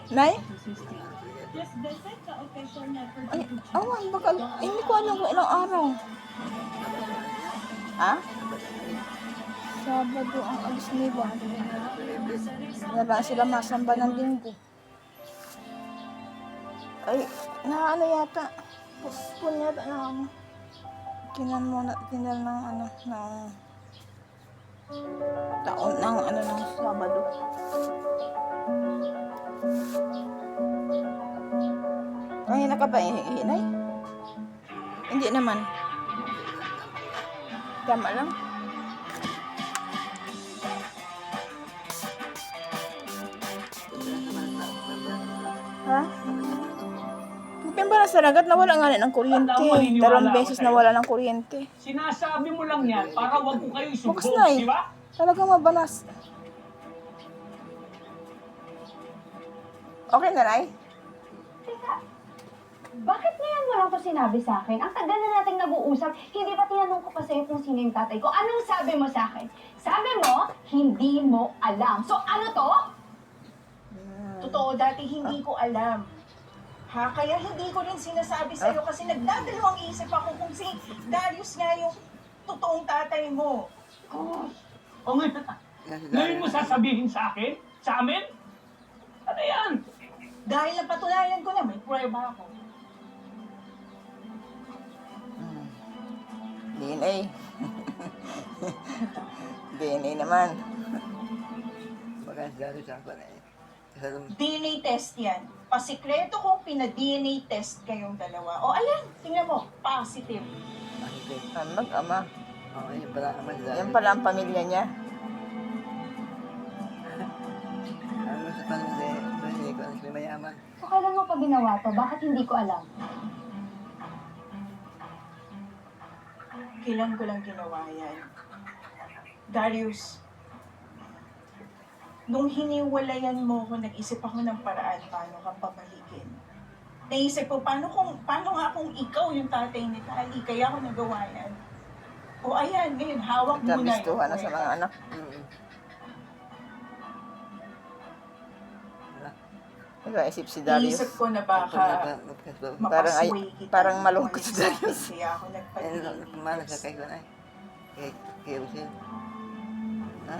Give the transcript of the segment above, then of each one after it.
Nay? Ay, awan, baka, hindi ko alam kung ilang araw. Ha? Sabado ang alis nila. Wala sila masamba ng linggo. Ay, ano yata. Postpone yata na kinan ng ano, ng taon ng ano ng Sabado. Kanina ka ba ihinay? Hindi naman. Tama lang. Ha? Bukin ba na sa lagat nawala nga rin ng kuryente? Dalawang beses nawala ng kuryente. Sinasabi mo lang yan para wag ko kayo Bukas isumbong, na eh. di ba? Talagang mabanas. Okay na, Nay? Teka, bakit ngayon mo lang to sinabi sa akin? Ang tagal na nating nag-uusap, hindi ba tinanong ko pa sa'yo kung sino yung tatay ko? Anong sabi mo sa akin? Sabi mo, hindi mo alam. So ano to? Totoo, dati hindi ko alam. Ha? Kaya hindi ko rin sinasabi sa'yo kasi nagdadalawang isip ako kung si Darius nga yung totoong tatay mo. O ngayon mo sasabihin sa akin? Sa amin? Ano yan? Dahil napatunayan ko na, may prueba ako. DNA. DNA naman. Baka sigaro sa ako na eh. DNA test yan. Pasikreto kong pina-DNA test kayong dalawa. O ayan, tingnan mo, positive. Ang mag-ama. Oo, yun pala naman sa Yan pala ang pamilya niya. ano sa panahon eh, ko ang mayaman. So kailan mo pa ginawa to? Bakit hindi ko alam? Kailan ko lang ginawa yan. Darius, nung hiniwalayan mo ko, nag-isip ako ng paraan paano kang pabalikin. Naisip ko, paano nga kung ikaw yung tatay ni Tali, kaya ako nagawa yan. O ayan, ngayon, hawak mo na Nagkabistuhan na sa mga anak. Nag-isip si Darius. Naisip ko na baka mapasway kita. Parang malungkot si Kaya Darius. ako Eh, nagpalinis. kumala sa kay ko na eh. Kay Usil. Ha?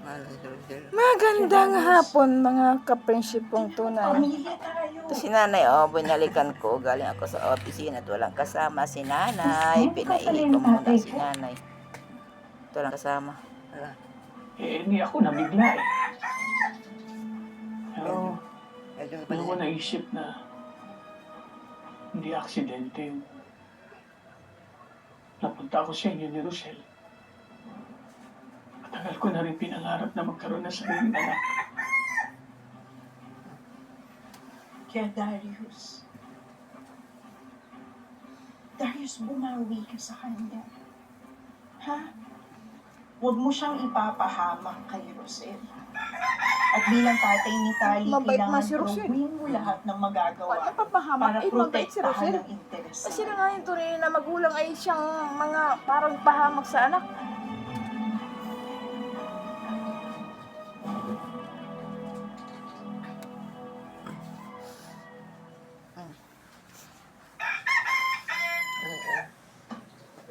Mahal sa Usil. Magandang hapon mga kaprinsipong tunay. Pamilya tayo. Ito si nanay, binalikan ko. Galing ako sa opisina at walang kasama si nanay. Pinaihi ko muna si nanay. Ito lang kasama. Wala. Eh, hindi ako nabigla eh. Pero, Medyo hindi ko naisip na hindi aksidente yung napunta ako sa inyo ni Rochelle. Matagal ko na rin pinangarap na magkaroon ng sariling anak. Kaya Darius, bumawi ka sa kanya. Ha? Huwag mo siyang ipapahamak kay Rosel. At bilang tatay ni Tali, Mabait kailangan na si Rosel. gawin mo lahat ng magagawa Wala papahamak. para Mabait si protektahan Rosel. ang interes. Kasi na nga yung tunay na magulang ay siyang mga parang pahamak sa anak.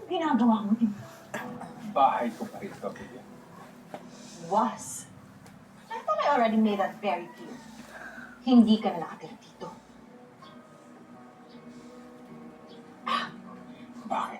Ginagawa mo din. Bahay ko pa rin kami. Was. I thought I already made that very clear. Hindi ka na nakatira dito. Bakit?